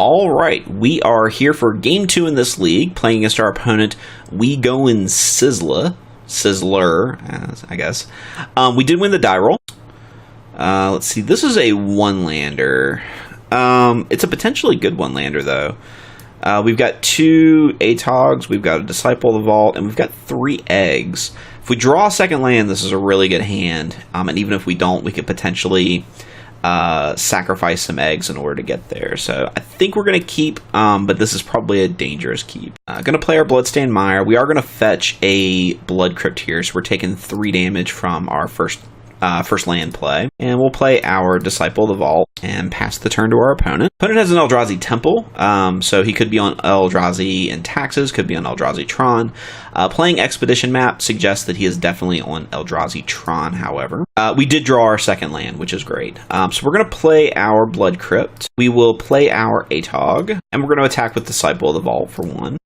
All right, we are here for game 2 in this league, playing against our opponent, We Goin' Sizzler, I guess. We did win the die roll. Let's see, this is a one-lander. It's a potentially good one-lander, though. We've got 2 Atogs, we've got a Disciple of the Vault, and we've got 3 eggs. If we draw a second land, this is a really good hand. And even if we don't, we could potentially sacrifice some eggs in order to get there. So I think we're going to keep, but this is probably a dangerous keep. Going to play our Bloodstained Mire. We are going to fetch a Blood Crypt here, so we're taking 3 damage from our first land play. And we'll play our Disciple of the Vault and pass the turn to our opponent. Opponent has an Eldrazi Temple, so he could be on Eldrazi and Taxes, could be on Eldrazi Tron. Playing Expedition Map suggests that he is definitely on Eldrazi Tron, however. We did draw our second land, which is great. So we're going to play our Blood Crypt. We will play our Atog, and we're going to attack with Disciple of the Vault for 1.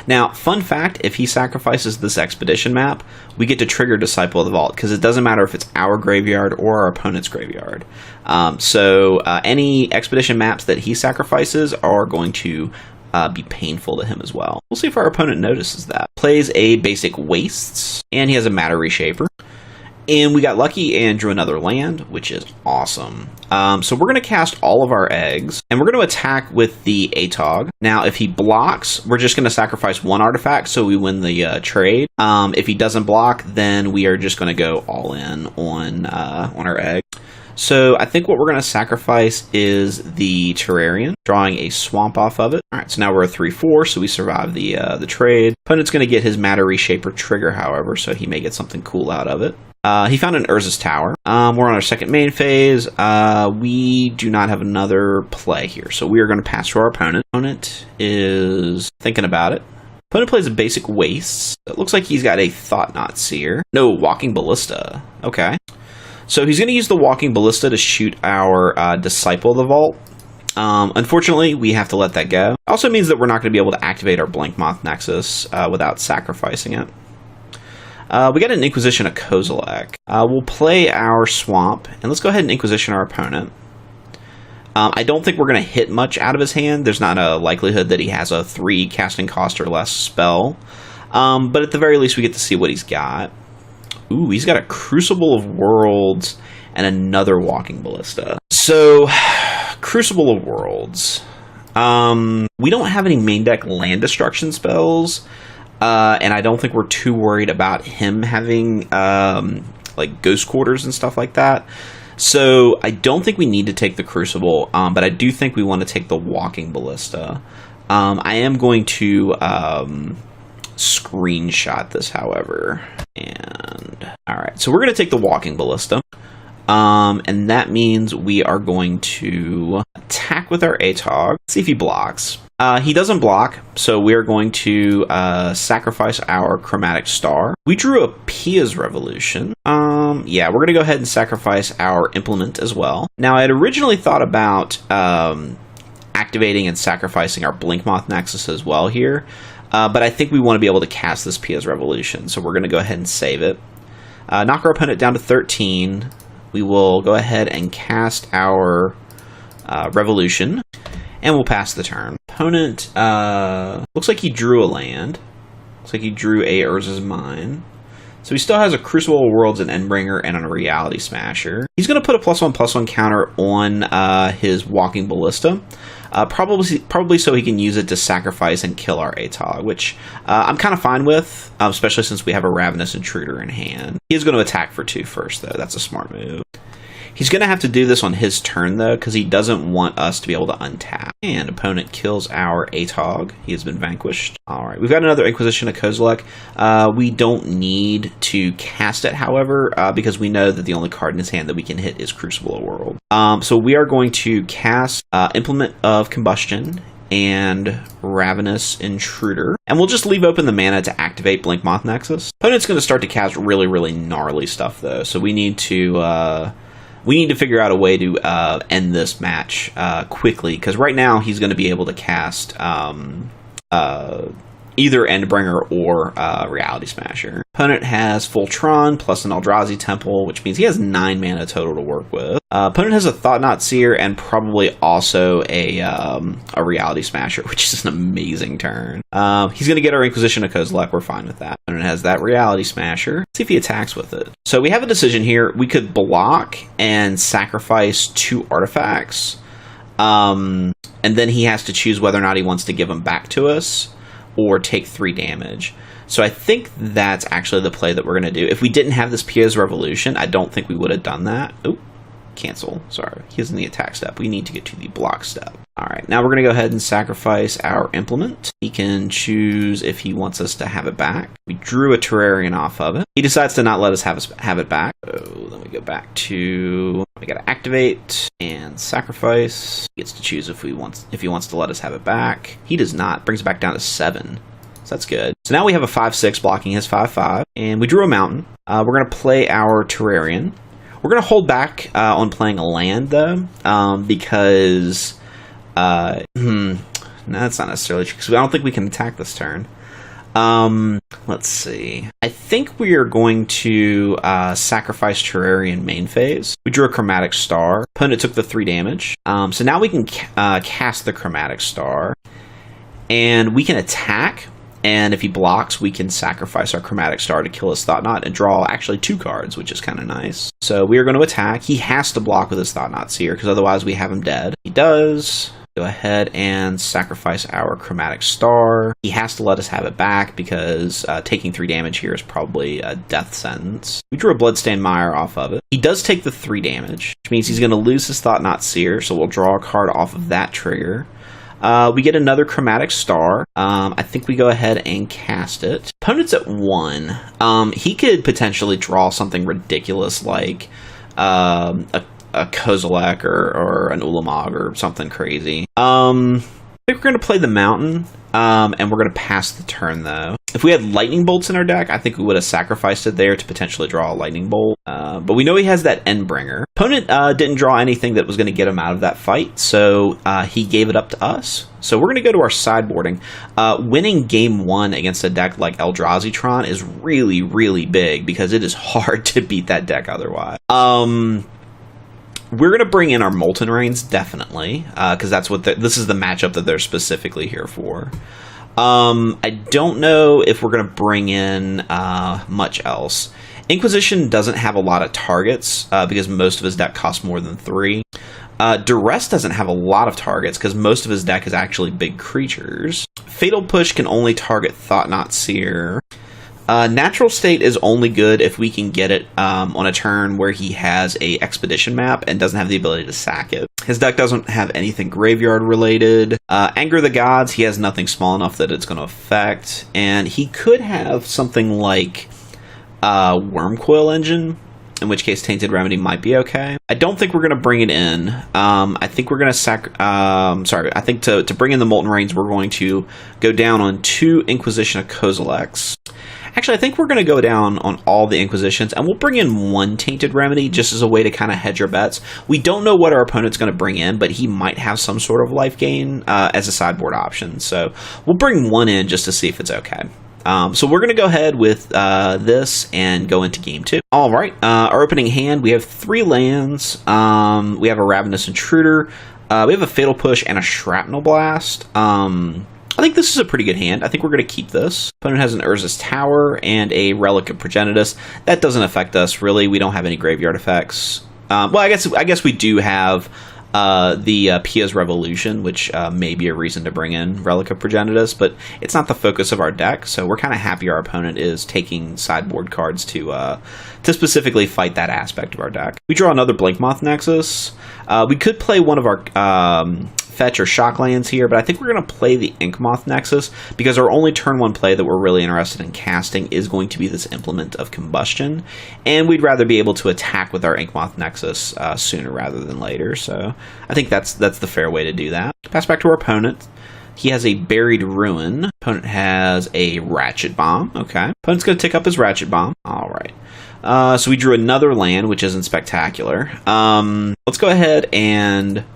Now, fun fact, if he sacrifices this Expedition Map, we get to trigger Disciple of the Vault, because it doesn't matter if it's our graveyard or our opponent's graveyard. So any Expedition Maps that he sacrifices are going to be painful to him as well. We'll see if our opponent notices that. Plays a basic Wastes, and he has a Matter Reshaper. And we got lucky and drew another land, which is awesome. So we're going to cast all of our eggs, and we're going to attack with the Atog. Now, if he blocks, we're just going to sacrifice 1 artifact, so we win the trade. If he doesn't block, then we are just going to go all in on our egg. So I think what we're going to sacrifice is the Terrarion, drawing a swamp off of it. All right, so now we're a 3/4, so we survive the trade. Opponent's going to get his Matter Reshaper trigger, however, so he may get something cool out of it. He found an Urza's Tower. We're on our second main phase. We do not have another play here, so we are going to pass to our opponent. Opponent is thinking about it. Opponent plays a basic Waste. It looks like he's got a Thought-Knot Seer. No, Walking Ballista. Okay. So he's going to use the Walking Ballista to shoot our Disciple of the Vault. Unfortunately, we have to let that go. Also means that we're not going to be able to activate our Blinkmoth Nexus without sacrificing it. We got an Inquisition of Kozilek. We'll play our Swamp, and let's go ahead and Inquisition our opponent. I don't think we're going to hit much out of his hand. There's not a likelihood that he has a 3 casting cost or less spell. But at the very least, we get to see what he's got. Ooh, he's got a Crucible of Worlds and another Walking Ballista. So, Crucible of Worlds. We don't have any main deck land destruction spells. And I don't think we're too worried about him having like Ghost Quarters and stuff like that. So I don't think we need to take the Crucible, but I do think we want to take the Walking Ballista. I am going to screenshot this, however. And alright, so we're going to take the Walking Ballista. And that means we are going to attack with our Atog. Let's see if he blocks. He doesn't block, so we're going to sacrifice our Chromatic Star. We drew a Pia's Revolution. Yeah, we're going to go ahead and sacrifice our Implement as well. Now, I had originally thought about activating and sacrificing our Blinkmoth Nexus as well here, but I think we want to be able to cast this Pia's Revolution, so we're going to go ahead and save it. Knock our opponent down to 13. We will go ahead and cast our Revolution, and we'll pass the turn. Opponent, looks like he drew a land. Looks like he drew a Urza's Mine. So he still has a Crucible of Worlds, an Endbringer, and a Reality Smasher. He's going to put a +1/+1 counter on his Walking Ballista. Probably so he can use it to sacrifice and kill our Atog, which I'm kind of fine with, especially since we have a Ravenous Intruder in hand. He is going to attack for 2 first, though. That's a smart move. He's going to have to do this on his turn, though, because he doesn't want us to be able to untap. And opponent kills our Atog. He has been vanquished. All right, we've got another Inquisition of Kozilek. We don't need to cast it, however, because we know that the only card in his hand that we can hit is Crucible of Worlds. So we are going to cast Implement of Combustion and Ravenous Intruder. And we'll just leave open the mana to activate Blinkmoth Nexus. Opponent's going to start to cast really, really gnarly stuff, though. So we need to figure out a way to end this match quickly, because right now he's going to be able to cast either Endbringer or Reality Smasher. Opponent has full Tron plus an Eldrazi Temple, which means he has 9 mana total to work with. Opponent has a Thought-Knot Seer and probably also a Reality Smasher, which is an amazing turn. He's going to get our Inquisition of Kozilek. We're fine with that. Opponent has that Reality Smasher. Let's see if he attacks with it. So we have a decision here. We could block and sacrifice 2 artifacts. And then he has to choose whether or not he wants to give them back to us or take 3 damage. So I think that's actually the play that we're going to do. If we didn't have this Pia's Revolution, I don't think we would have done that. Oh, cancel. Sorry, he's in the attack step. We need to get to the block step. All right, now we're going to go ahead and sacrifice our Implement. He can choose if he wants us to have it back. We drew a Terrarian off of it. He decides to not let us have it back. So then we go back to, we got to activate and sacrifice. He gets to choose if he wants to let us have it back. He does not. Brings it back down to 7. So that's good. So now we have a 5/6 blocking his 5/5, and we drew a mountain. We're going to play our Terrarian. We're going to hold back on playing a land, though, because no, that's not necessarily true, because I don't think we can attack this turn. Let's see. I think we are going to sacrifice Terrarian main phase. We drew a Chromatic Star. Opponent took the 3 damage. So now we can cast the Chromatic Star, and we can attack. And if he blocks, we can sacrifice our Chromatic Star to kill his Thought-Knot and draw actually 2 cards, which is kind of nice. So we are going to attack. He has to block with his Thought-Knot Seer, because otherwise we have him dead. He does. Go ahead and sacrifice our Chromatic Star. He has to let us have it back, because taking 3 damage here is probably a death sentence. We drew a Bloodstained Mire off of it. He does take the 3 damage, which means he's going to lose his Thought-Knot Seer, so we'll draw a card off of that trigger. We get another Chromatic Star. I think we go ahead and cast it. Opponent's at 1. He could potentially draw something ridiculous like a Kozilek or an Ulamog or something crazy. I think we're going to play the Mountain, and we're going to pass the turn, though. If we had Lightning Bolts in our deck, I think we would have sacrificed it there to potentially draw a Lightning Bolt. But we know he has that Endbringer. Opponent didn't draw anything that was going to get him out of that fight, so he gave it up to us. So we're going to go to our sideboarding. Winning game 1 against a deck like Eldrazi Tron is really, really big, because it is hard to beat that deck otherwise. We're going to bring in our Molten Rains, definitely, because that's what this is the matchup that they're specifically here for. I don't know if we're going to bring in much else. Inquisition doesn't have a lot of targets because most of his deck costs more than 3. Duress doesn't have a lot of targets because most of his deck is actually big creatures. Fatal Push can only target Thought-Knot Seer. Natural State is only good if we can get it on a turn where he has a Expedition map and doesn't have the ability to sack it. His deck doesn't have anything graveyard related. Anger the Gods, he has nothing small enough that it's going to affect. And he could have something like Wormcoil Engine, in which case Tainted Remedy might be okay. I don't think we're going to bring it in. I think we're going to I think to bring in the Molten Rains, we're going to go down on 2 Inquisition of Kozileks. Actually, I think we're going to go down on all the Inquisitions, and we'll bring in 1 Tainted Remedy just as a way to kind of hedge our bets. We don't know what our opponent's going to bring in, but he might have some sort of life gain as a sideboard option. So we'll bring 1 in just to see if it's okay. So we're going to go ahead with this and go into game 2. All right, our opening hand, we have 3 lands. We have a Ravenous Intruder. We have a Fatal Push and a Shrapnel Blast. I think this is a pretty good hand. I think we're going to keep this. Opponent has an Urza's Tower and a Relic of Progenitus. That doesn't affect us, really. We don't have any graveyard effects. Well, I guess we do have the Pia's Revolution, which may be a reason to bring in Relic of Progenitus, but it's not the focus of our deck, so we're kind of happy our opponent is taking sideboard cards to specifically fight that aspect of our deck. We draw another Blinkmoth Nexus. We could play one of our fetch or shock lands here, but I think we're going to play the Inkmoth Nexus because our only turn 1 play that we're really interested in casting is going to be this Implement of Combustion, and we'd rather be able to attack with our Inkmoth Nexus sooner rather than later, so I think that's the fair way to do that. Pass back to our opponent. He has a Buried Ruin. Opponent has a Ratchet Bomb. Okay. Opponent's going to take up his Ratchet Bomb. All right. So we drew another land, which isn't spectacular. Let's go ahead and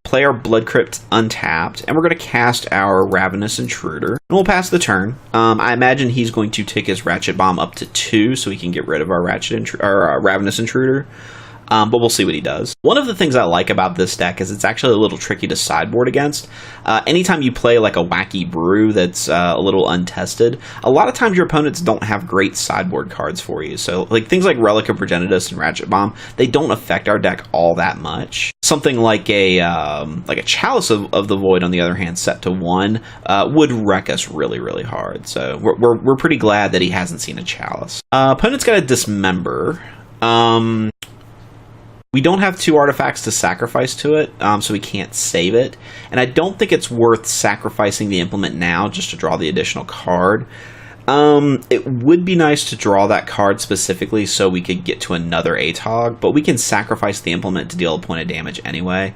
play our Blood Crypt untapped, and we're going to cast our Ravenous Intruder. And we'll pass the turn. I imagine he's going to take his Ratchet Bomb up to 2 so he can get rid of our Ravenous Intruder. But we'll see what he does. One of the things I like about this deck is it's actually a little tricky to sideboard against. Anytime you play like a wacky brew that's a little untested, a lot of times your opponents don't have great sideboard cards for you. So like things like Relic of Progenitus and Ratchet Bomb, they don't affect our deck all that much. Something like a Chalice of the Void, on the other hand, set to 1, would wreck us really, really hard. So we're pretty glad that he hasn't seen a Chalice. Opponent's got a Dismember. We don't have 2 artifacts to sacrifice to it, so we can't save it. And I don't think it's worth sacrificing the Implement now just to draw the additional card. It would be nice to draw that card specifically so we could get to another ATOG, but we can sacrifice the Implement to deal a point of damage anyway.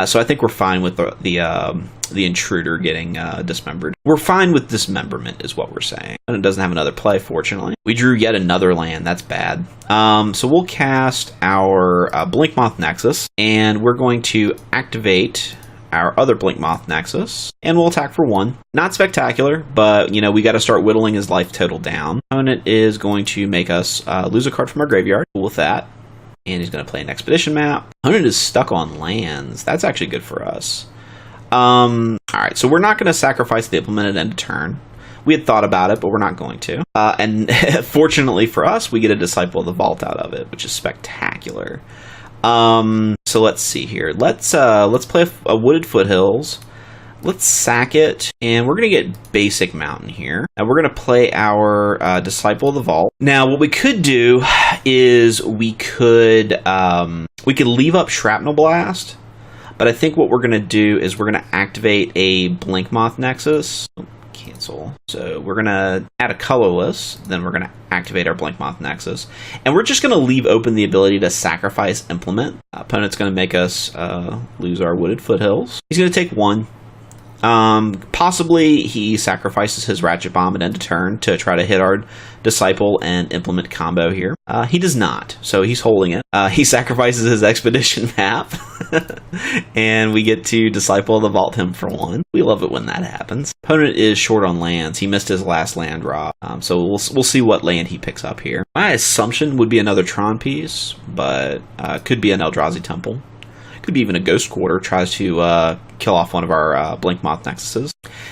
So I think we're fine with the Intruder getting dismembered. We're fine with Dismemberment is what we're saying. And it doesn't have another play, fortunately. We drew yet another land. That's bad. So we'll cast our Blinkmoth Nexus, and we're going to activate our other Blinkmoth Nexus, and we'll attack for 1. Not spectacular, but, you know, we got to start whittling his life total down. Opponent is going to make us lose a card from our graveyard. Cool with that. And he's going to play an Expedition map. Opponent is stuck on lands. That's actually good for us. Alright, so we're not going to sacrifice the Implement at end of turn. We had thought about it, but we're not going to. And fortunately for us, we get a Disciple of the Vault out of it, which is spectacular. So let's see here. Let's play a Wooded Foothills. Let's sack it, and we're going to get Basic Mountain here. And we're going to play our Disciple of the Vault. Now, what we could do is we could leave up Shrapnel Blast, but I think what we're going to do is we're going to activate a Blinkmoth Nexus. Cancel. So we're going to add a colorless, then we're going to activate our Blinkmoth Nexus, and we're just going to leave open the ability to sacrifice Implement. Opponent's going to make us lose our Wooded Foothills. He's going to take 1. Possibly he sacrifices his Ratchet Bomb at end of turn to try to hit our Disciple and Implement combo here. He does not, so he's holding it. He sacrifices his Expedition map, and we get to Disciple of the Vault him for 1. We love it when that happens. Opponent is short on lands. He missed his last land drop, so we'll see what land he picks up here. My assumption would be another Tron piece, but could be an Eldrazi Temple. Could be even a Ghost Quarter, tries to kill off one of our Blinkmoth Nexuses.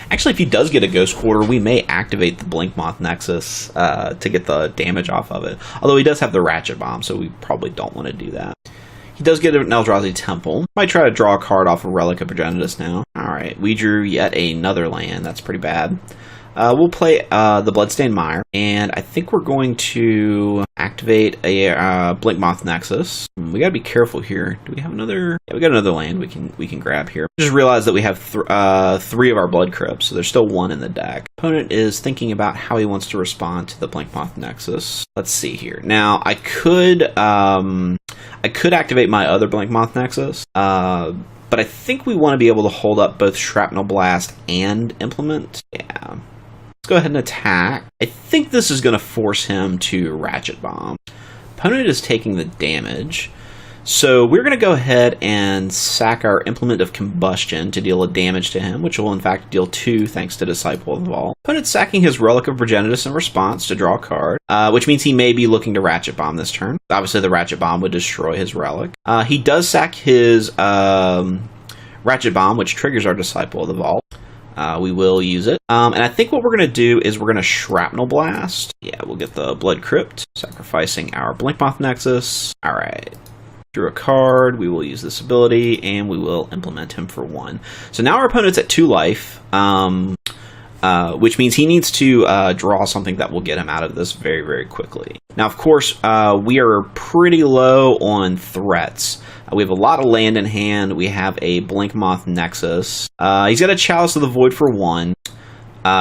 Actually, if he does get a Ghost Quarter, we may activate the Blinkmoth Nexus to get the damage off of it. Although he does have the Ratchet Bomb, so we probably don't want to do that. He does get an Eldrazi Temple. Might try to draw a card off a Relic of Progenitus now. Alright, we drew yet another land. That's pretty bad. We'll play the Bloodstained Mire, and I think we're going to activate a Blinkmoth Nexus. We gotta be careful here. Do we have another? Yeah, we got another land we can grab here. Just realized that we have 3 of our Blood Crypts, so there's still 1 in the deck. Opponent is thinking about how he wants to respond to the Blinkmoth Nexus. Let's see here. Now, I could activate my other Blinkmoth Nexus, but I think we want to be able to hold up both Shrapnel Blast and Implement. Yeah. Let's go ahead and attack. I think this is going to force him to Ratchet Bomb. Opponent is taking the damage. So we're going to go ahead and sack our Implement of Combustion to deal a damage to him, which will in fact deal 2 thanks to Disciple of the Vault. Opponent's sacking his Relic of Progenitus in response to draw a card, which means he may be looking to Ratchet Bomb this turn. Obviously the Ratchet Bomb would destroy his Relic. He does sack his Ratchet Bomb, which triggers our Disciple of the Vault. We will use it. And I think what we're going to do is we're going to Shrapnel Blast. Yeah, we'll get the Blood Crypt, sacrificing our Blinkmoth Nexus. Alright. Drew a card, we will use this ability, and we will implement him for 1. So now our opponent's at 2 life, which means he needs to draw something that will get him out of this very, very quickly. Now, of course, we are pretty low on threats. We have a lot of land in hand. We have a Blinkmoth Nexus. He's got a Chalice of the Void for 1,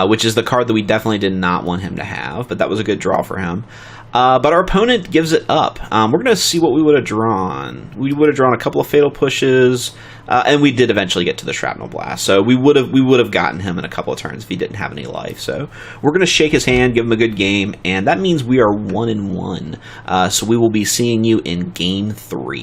which is the card that we definitely did not want him to have, but that was a good draw for him. But our opponent gives it up. We're going to see what we would have drawn. We would have drawn a couple of Fatal Pushes, and we did eventually get to the Shrapnel Blast. So we would have gotten him in a couple of turns if he didn't have any life. So we're going to shake his hand, give him a good game, and that means we are 1-1. So we will be seeing you in Game 3.